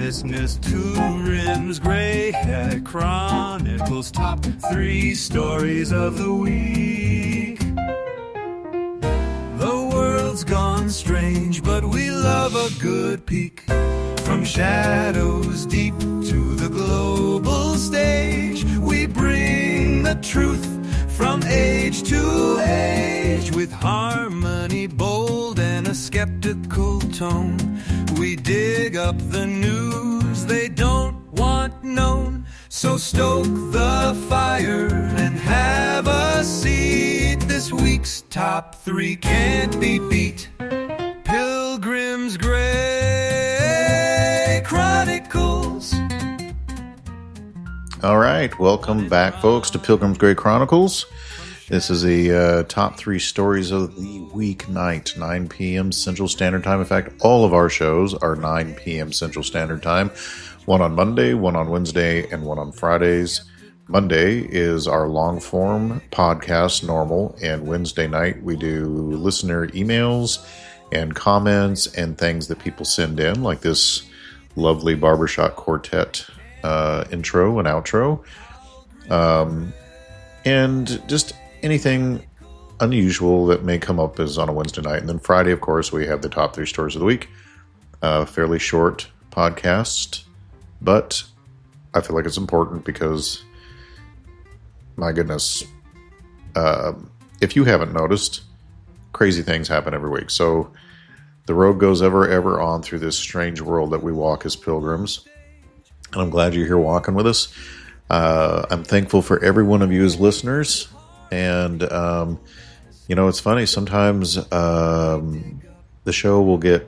listeners to Rim's Gray Hair Chronicles top 3 stories of the week. The world's gone strange, but we love a good peek. From shadows deep to the global stage, we bring the truth from age to age. With harmony bold and a skeptical tone, we dig up the news they don't want known. So stoke the fire and have a seat. This week's top 3 can't be beat. Pilgrim's Gray Chronicles. All right, welcome back, folks, to Pilgrim's Gray Chronicles. This is the top 3 stories of the weeknight, 9 p.m. Central Standard Time. In fact, all of our shows are 9 p.m. Central Standard Time. One on Monday, one on Wednesday, and one on Fridays. Monday is our long-form podcast, normal, and Wednesday night we do listener emails and comments and things that people send in, like this lovely Barbershop Quartet intro and outro, and just anything unusual that may come up is on a Wednesday night. And then Friday, of course, we have the top 3 stories of the week. Fairly short podcast, but I feel like it's important because, my goodness, if you haven't noticed, crazy things happen every week. So the road goes ever on through this strange world that we walk as pilgrims. And I'm glad you're here walking with us. I'm thankful for every one of you as listeners. And, it's funny. Sometimes the show will get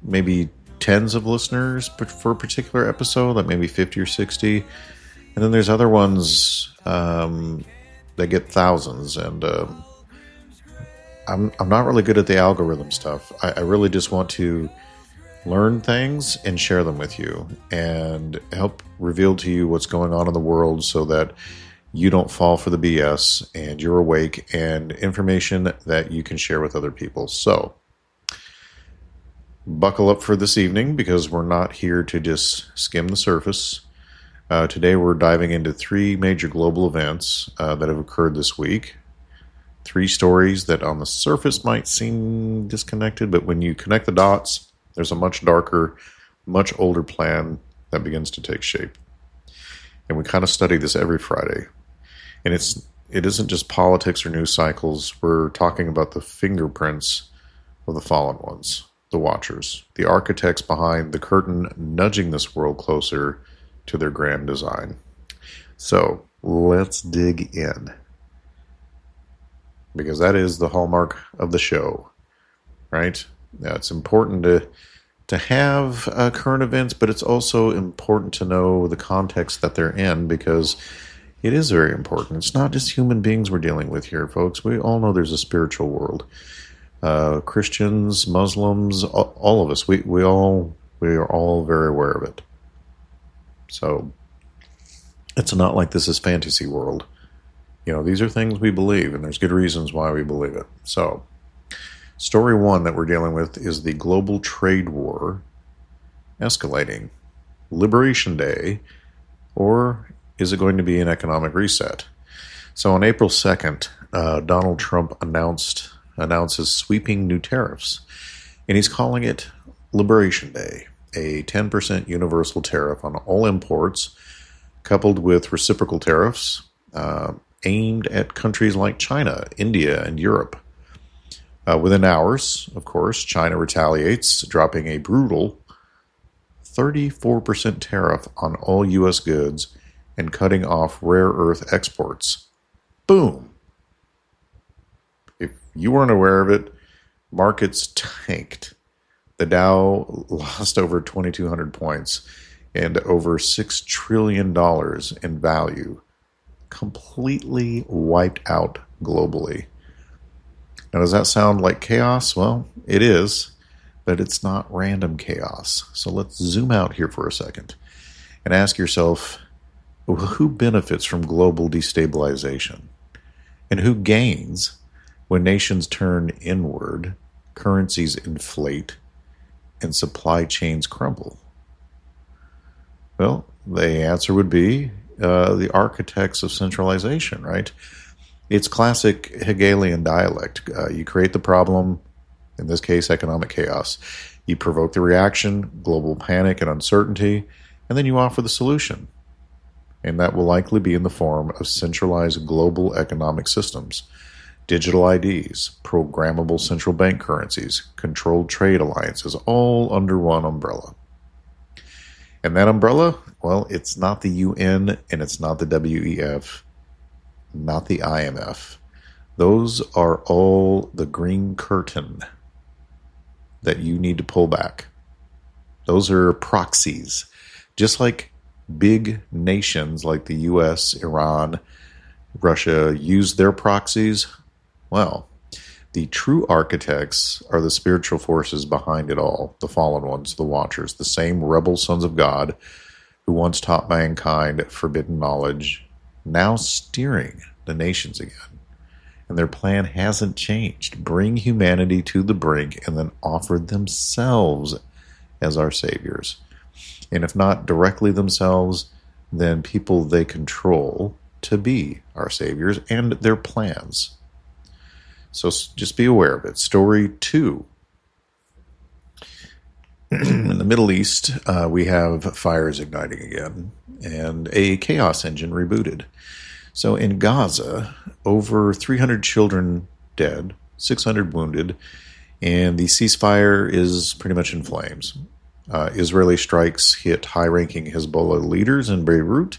maybe tens of listeners for a particular episode, like maybe 50 or 60. And then there's other ones that get thousands. And I'm not really good at the algorithm stuff. I really just want to learn things and share them with you and help reveal to you what's going on in the world so that you don't fall for the BS and you're awake and information that you can share with other people. So buckle up for this evening because we're not here to just skim the surface. Today we're diving into 3 major global events that have occurred this week. 3 stories that on the surface might seem disconnected, but when you connect the dots, there's a much darker, much older plan that begins to take shape. And we kind of study this every Friday. And it isn't just politics or news cycles. We're talking about the fingerprints of the fallen ones, the watchers, the architects behind the curtain nudging this world closer to their grand design. So let's dig in. Because that is the hallmark of the show, right? Yeah, it's important to have current events, but it's also important to know the context that they're in because it is very important. It's not just human beings we're dealing with here, folks. We all know there's a spiritual world. Christians, Muslims, all of us, we are all very aware of it. So it's not like this is fantasy world. These are things we believe, and there's good reasons why we believe it. So, story 1 that we're dealing with is the global trade war escalating. Liberation Day, or is it going to be an economic reset? So on April 2nd, Donald Trump announces sweeping new tariffs, and he's calling it Liberation Day, a 10% universal tariff on all imports, coupled with reciprocal tariffs, aimed at countries like China, India, and Europe. Within hours, of course, China retaliates, dropping a brutal 34% tariff on all U.S. goods and cutting off rare earth exports. Boom! If you weren't aware of it, markets tanked. The Dow lost over 2,200 points and over $6 trillion in value. Completely wiped out globally. Now, does that sound like chaos? Well, it is, but it's not random chaos. So let's zoom out here for a second and ask yourself, who benefits from global destabilization? And who gains when nations turn inward, currencies inflate, and supply chains crumble? Well, the answer would be the architects of centralization, right? It's classic Hegelian dialect. You create the problem, in this case, economic chaos. You provoke the reaction, global panic and uncertainty, and then you offer the solution. And that will likely be in the form of centralized global economic systems, digital IDs, programmable central bank currencies, controlled trade alliances, all under one umbrella. And that umbrella, well, it's not the UN and it's not the WEF, not the IMF. Those are all the green curtain that you need to pull back. Those are proxies. Just like big nations like the US, Iran, Russia use their proxies, well, the true architects are the spiritual forces behind it all, the fallen ones, the watchers, the same rebel sons of God who once taught mankind forbidden knowledge, now steering the nations again. And their plan hasn't changed. Bring humanity to the brink and then offer themselves as our saviors. And if not directly themselves, then people they control to be our saviors and their plans. So just be aware of it. Story 2. In the Middle East, we have fires igniting again and a chaos engine rebooted. So in Gaza, over 300 children dead, 600 wounded, and the ceasefire is pretty much in flames. Israeli strikes hit high-ranking Hezbollah leaders in Beirut,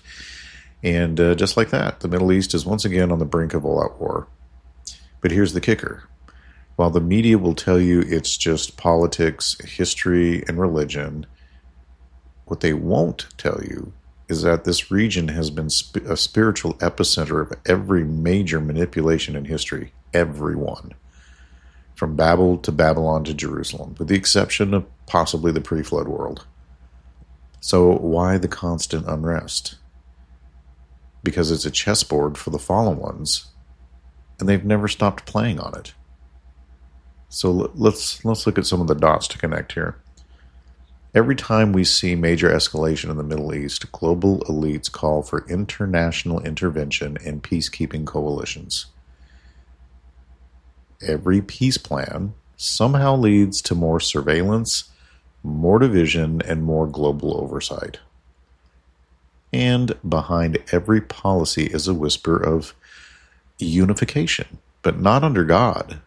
and just like that, the Middle East is once again on the brink of all-out war. But here's the kicker. While the media will tell you it's just politics, history, and religion, what they won't tell you is that this region has been a spiritual epicenter of every major manipulation in history. Everyone. From Babel to Babylon to Jerusalem, with the exception of possibly the pre-flood world. So why the constant unrest? Because it's a chessboard for the fallen ones, and they've never stopped playing on it. So let's look at some of the dots to connect here. Every time we see major escalation in the Middle East, global elites call for international intervention and peacekeeping coalitions. Every peace plan somehow leads to more surveillance, more division, and more global oversight. And behind every policy is a whisper of unification, but not under God.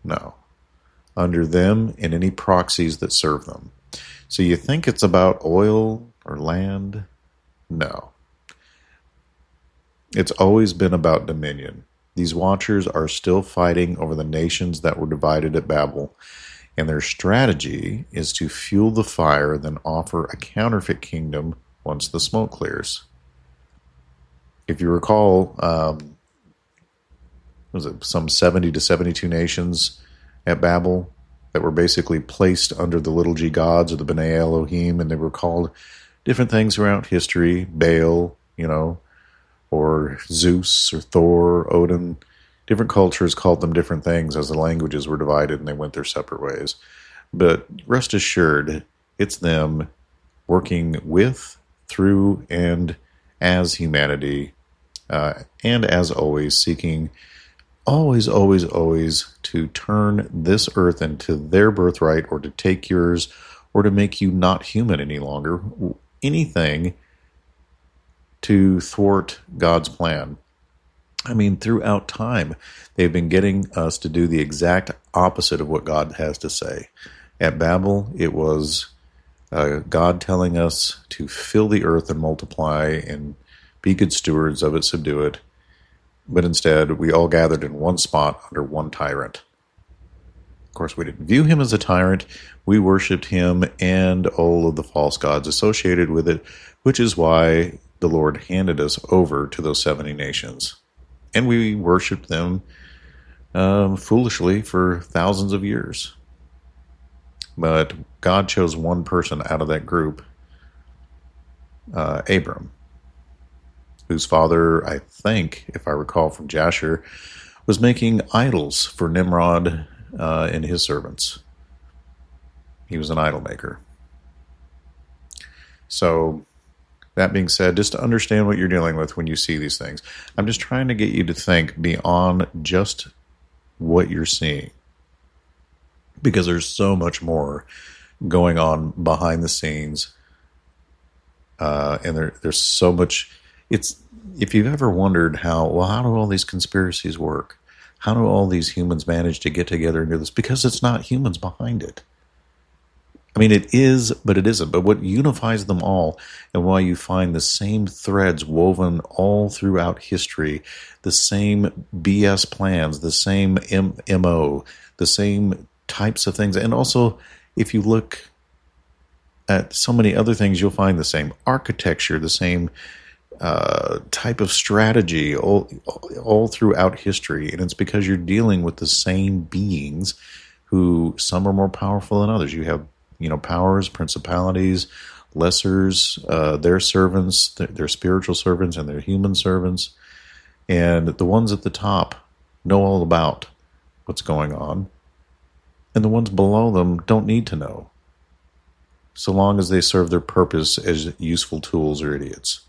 No, under them and any proxies that serve them. So you think it's about oil or land? No. It's always been about dominion. These watchers are still fighting over the nations that were divided at Babel, and their strategy is to fuel the fire, then offer a counterfeit kingdom once the smoke clears. If you recall, was it some 70 to 72 nations at Babel that were basically placed under the little g gods or the B'nai Elohim, and they were called different things throughout history, Baal, or Zeus or Thor, Odin. Different cultures called them different things as the languages were divided and they went their separate ways. But rest assured, it's them working with, through, and as humanity, and as always, seeking always to turn this earth into their birthright, or to take yours, or to make you not human any longer. Anything to thwart God's plan. I mean, throughout time, they've been getting us to do the exact opposite of what God has to say. At Babel, it was God telling us to fill the earth and multiply and be good stewards of it, subdue it. But instead, we all gathered in one spot under one tyrant. Of course, we didn't view him as a tyrant. We worshipped him and all of the false gods associated with it, which is why the Lord handed us over to those 70 nations. And we worshipped them foolishly for thousands of years. But God chose one person out of that group, Abram, whose father, I think, if I recall from Jasher, was making idols for Nimrod and his servants. He was an idol maker. So, that being said, just to understand what you're dealing with when you see these things, I'm just trying to get you to think beyond just what you're seeing, because there's so much more going on behind the scenes, and there's so much. It's if you've ever wondered how do all these conspiracies work? How do all these humans manage to get together and do this? Because it's not humans behind it. I mean, it is, but it isn't. But what unifies them all, and why you find the same threads woven all throughout history, the same BS plans, the same MO, the same types of things. And also, if you look at so many other things, you'll find the same architecture, the same type of strategy all throughout history. And it's because you're dealing with the same beings who some are more powerful than others. You have powers, principalities, lessers, their servants, their spiritual servants, and their human servants. And the ones at the top know all about what's going on. And the ones below them don't need to know, so long as they serve their purpose as useful tools or idiots.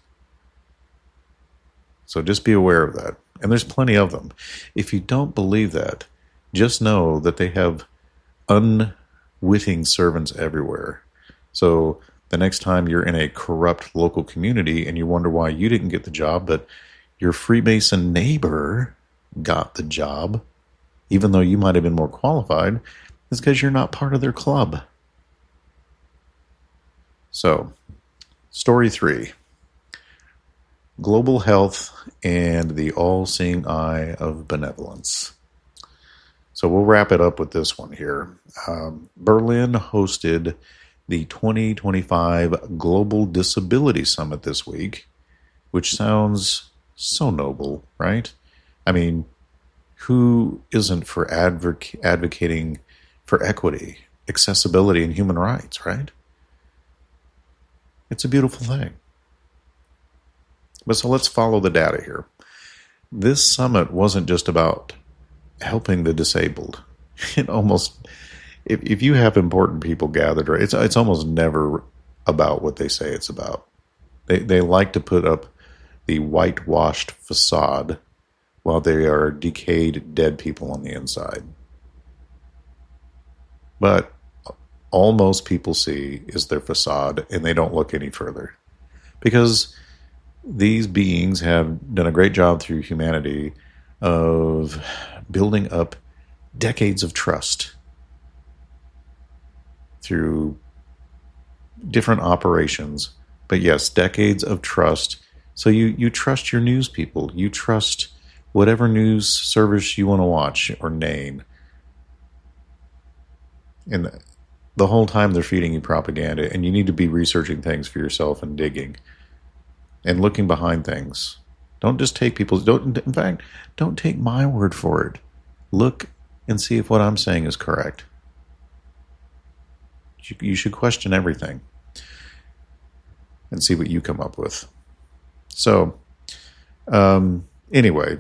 So just be aware of that. And there's plenty of them. If you don't believe that, just know that they have unwitting servants everywhere. So the next time you're in a corrupt local community and you wonder why you didn't get the job, but your Freemason neighbor got the job, even though you might have been more qualified, it's because you're not part of their club. So, story 3. Global health and the all-seeing eye of benevolence. So we'll wrap it up with this one here. Berlin hosted the 2025 Global Disability Summit this week, which sounds so noble, right? I mean, who isn't for advocating for equity, accessibility, and human rights, right? It's a beautiful thing. But so let's follow the data here. This summit wasn't just about helping the disabled. It almost, if you have important people gathered, it's almost never about what they say it's about. They like to put up the whitewashed facade while they are decayed, dead people on the inside. But all most people see is their facade, and they don't look any further. Because these beings have done a great job through humanity of building up decades of trust through different operations. But yes, decades of trust. So you trust your news people. You trust whatever news service you want to watch or name. And the whole time they're feeding you propaganda, and you need to be researching things for yourself and digging and looking behind things. Don't just take in fact, don't take my word for it. Look and see if what I'm saying is correct. You should question everything and see what you come up with. So, anyway,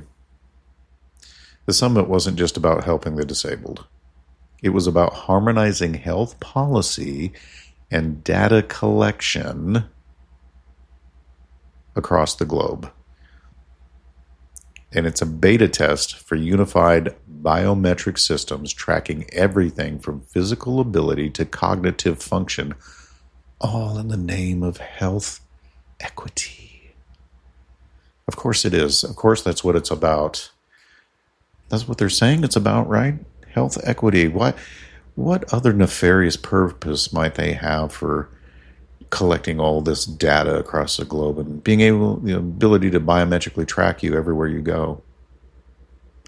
the summit wasn't just about helping the disabled. It was about harmonizing health policy and data collection across the globe. And it's a beta test for unified biometric systems tracking everything from physical ability to cognitive function, all in the name of health equity. Of course it is. Of course that's what it's about. That's what they're saying it's about, right? Health equity. What other nefarious purpose might they have for collecting all this data across the globe and being able, the ability to biometrically track you everywhere you go?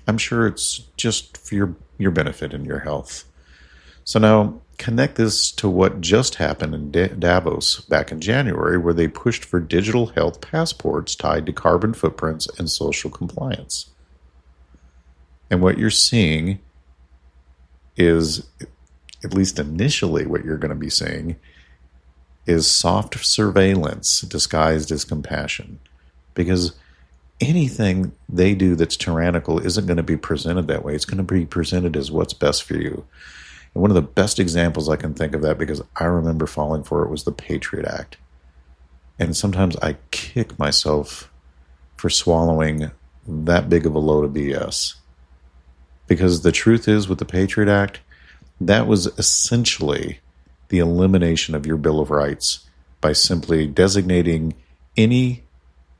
I'm sure it's just for your benefit and your health. So now connect this to what just happened in Davos back in January, where they pushed for digital health passports tied to carbon footprints and social compliance. And what you're seeing is, at least initially what you're going to be seeing, is soft surveillance disguised as compassion. Because anything they do that's tyrannical isn't going to be presented that way. It's going to be presented as what's best for you. And one of the best examples I can think of that, because I remember falling for it, was the Patriot Act. And sometimes I kick myself for swallowing that big of a load of BS. Because the truth is, with the Patriot Act, that was essentially the elimination of your Bill of Rights by simply designating any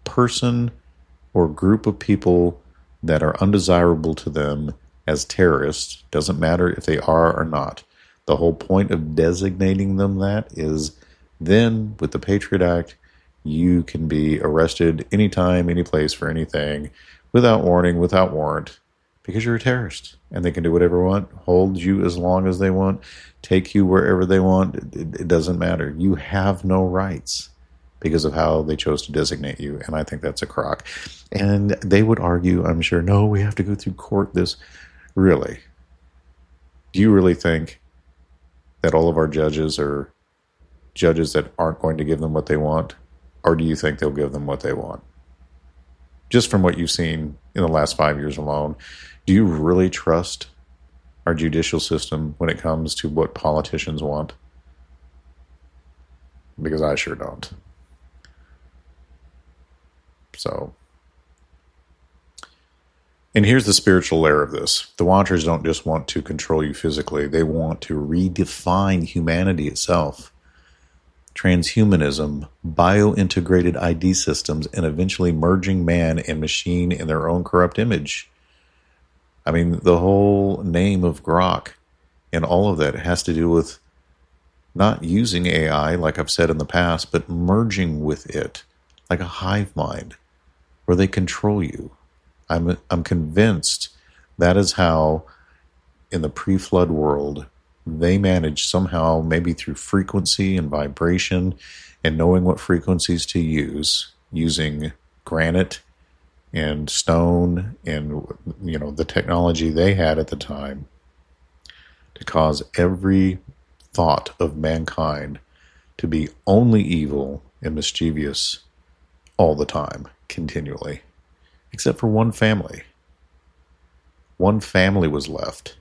person or group of people that are undesirable to them as terrorists. Doesn't matter if they are or not. The whole point of designating them that is then, with the Patriot Act, you can be arrested anytime, any place for anything, without warning, without warrant, because you're a terrorist. And they can do whatever they want, hold you as long as they want, take you wherever they want. It doesn't matter. You have no rights because of how they chose to designate you. And I think that's a crock. And they would argue, I'm sure, no, we have to go through court this. Really? Do you really think that all of our judges are judges that aren't going to give them what they want? Or do you think they'll give them what they want? Just from what you've seen in the last 5 years alone, do you really trust our judicial system when it comes to what politicians want? Because I sure don't. So, and here's the spiritual layer of this. The Watchers don't just want to control you physically. They want to redefine humanity itself. Transhumanism, bio-integrated ID systems, and eventually merging man and machine in their own corrupt image. I mean, the whole name of Grok and all of that has to do with not using AI, like I've said in the past, but merging with it like a hive mind where they control you. I'm convinced that is how, in the pre-flood world, they managed somehow, maybe through frequency and vibration and knowing what frequencies to use, using granite and stone and, the technology they had at the time, to cause every thought of mankind to be only evil and mischievous all the time, continually, except for one family. One family was left.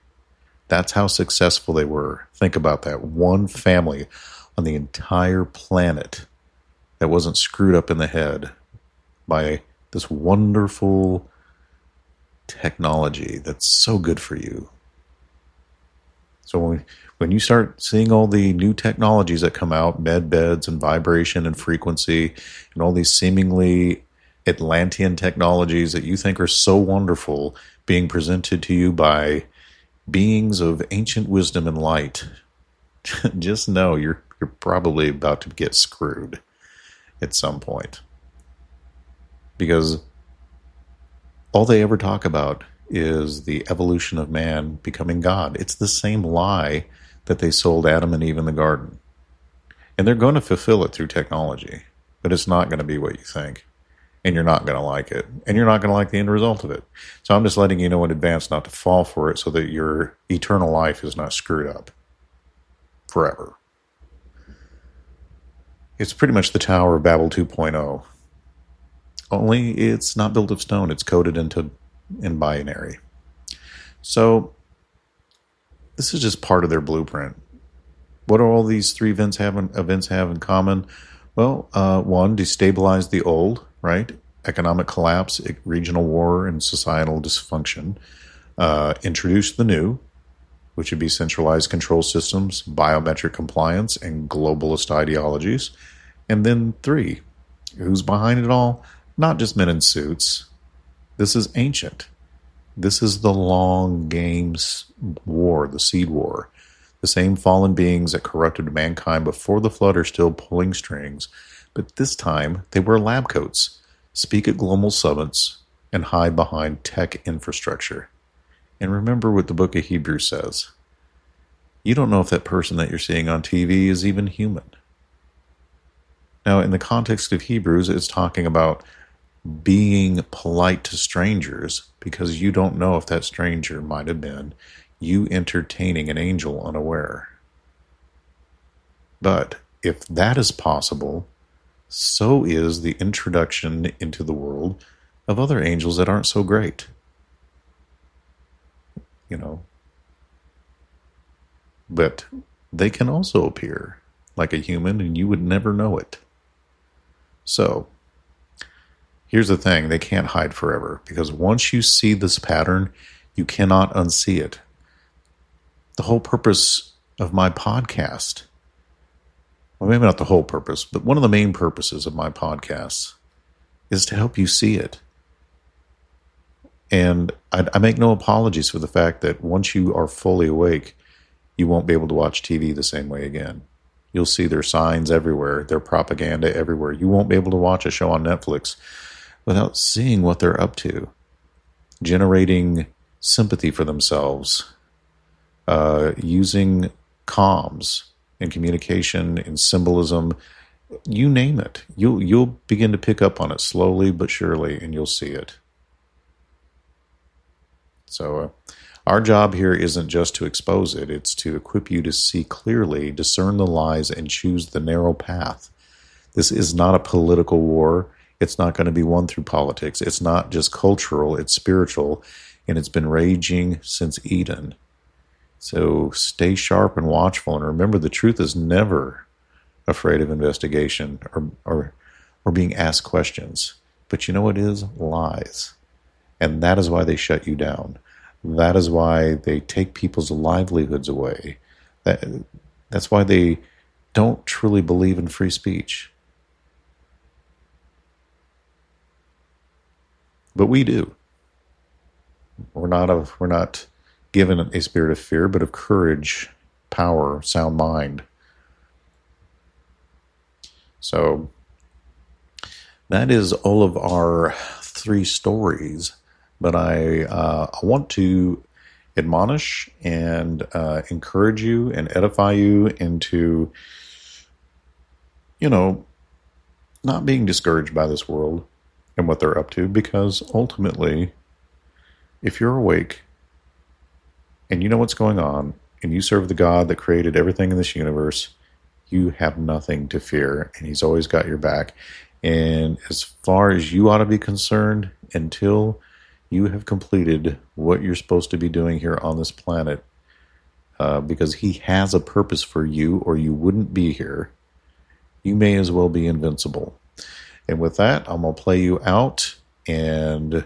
That's how successful they were. Think about that. One family on the entire planet that wasn't screwed up in the head by this wonderful technology that's so good for you. So when you start seeing all the new technologies that come out, med beds and vibration and frequency and all these seemingly Atlantean technologies that you think are so wonderful being presented to you by beings of ancient wisdom and light, just know you're probably about to get screwed at some point. Because all they ever talk about is the evolution of man becoming God. It's the same lie that they sold Adam and Eve in the garden. And they're going to fulfill it through technology, but it's not going to be what you think. And you're not going to like it. And you're not going to like the end result of it. So I'm just letting you know in advance not to fall for it so that your eternal life is not screwed up forever. It's pretty much the Tower of Babel 2.0. Only it's not built of stone. It's coded in binary. So this is just part of their blueprint. What do all these three events have in common? Well, one, destabilize the old, right? Economic collapse, regional war, and societal dysfunction. Introduce the new, which would be centralized control systems, biometric compliance, and globalist ideologies. And then three, who's behind it all? Not just men in suits. This is ancient. This is the long games war, the seed war. The same fallen beings that corrupted mankind before the flood are still pulling strings, but this time they wear lab coats, speak at global summits, and hide behind tech infrastructure. And remember what the book of Hebrews says. You don't know if that person that you're seeing on TV is even human. Now, in the context of Hebrews, it's talking about being polite to strangers because you don't know if that stranger might have been you entertaining an angel unaware. But if that is possible, so is the introduction into the world of other angels that aren't so great. But they can also appear like a human and you would never know it. So, here's the thing. They can't hide forever, because once you see this pattern, you cannot unsee it. The whole purpose of my podcast, well, maybe not the whole purpose, but one of the main purposes of my podcasts is to help you see it. And I make no apologies for the fact that once you are fully awake, you won't be able to watch TV the same way again. You'll see their signs everywhere, their propaganda everywhere. You won't be able to watch a show on Netflix without seeing what they're up to, generating sympathy for themselves, using comms and communication and symbolism, you name it. You'll begin to pick up on it slowly but surely, and you'll see it. So our job here isn't just to expose it, it's to equip you to see clearly, discern the lies, and choose the narrow path. This is not a political war. It's not going to be won through politics. It's not just cultural, it's spiritual, and it's been raging since Eden. So stay sharp and watchful, and remember, the truth is never afraid of investigation or being asked questions. But you know what is? Lies. And that is why they shut you down. That is why they take people's livelihoods away. That's why they don't truly believe in free speech. But we do. We're not given a spirit of fear, but of courage, power, sound mind. So that is all of our 3 stories. But I want to admonish and encourage you and edify you into, not being discouraged by this world and what they're up to, because ultimately, if you're awake and you know what's going on and you serve the God that created everything in this universe, you have nothing to fear, and He's always got your back. And as far as you ought to be concerned, until you have completed what you're supposed to be doing here on this planet, because He has a purpose for you, or you wouldn't be here, you may as well be invincible. And with that, I'm going to play you out, and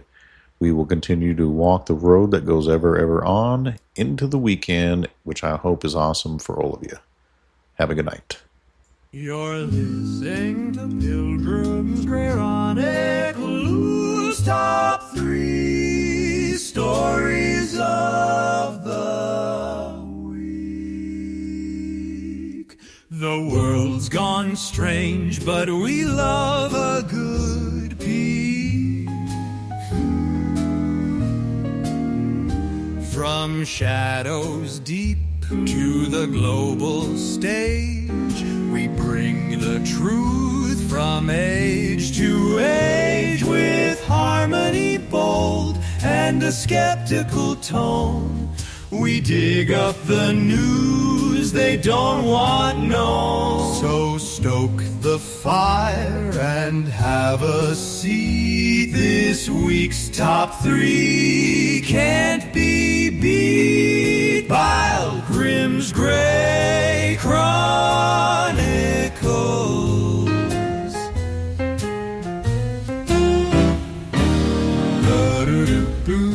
we will continue to walk the road that goes ever on into the weekend, which I hope is awesome for all of you. Have a good night. You're listening to Pilgrim's Chronicles Top 3 Stories of the Week. The world's gone strange, but we love a good peek. From shadows deep to the global stage, we bring the truth from age to age with harmony bold and a skeptical tone. We dig up the news they don't want known. So stoke the fire and have a seat. This week's top 3 can't be beat by Grimm's Grey Chronicles. Da-do-do-boo.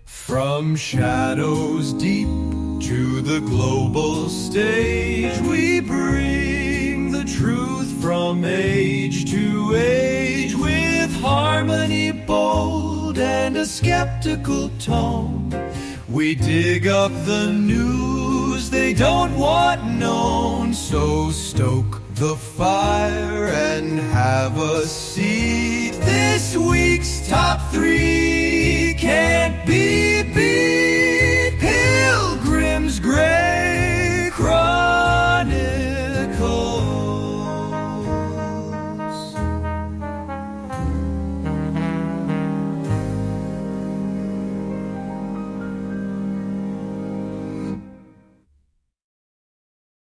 From shadows deep to the global stage, we bring the truth from age to age with harmony bold and a skeptical tone. We dig up the news they don't want known. So stoke the fire and have a seat. This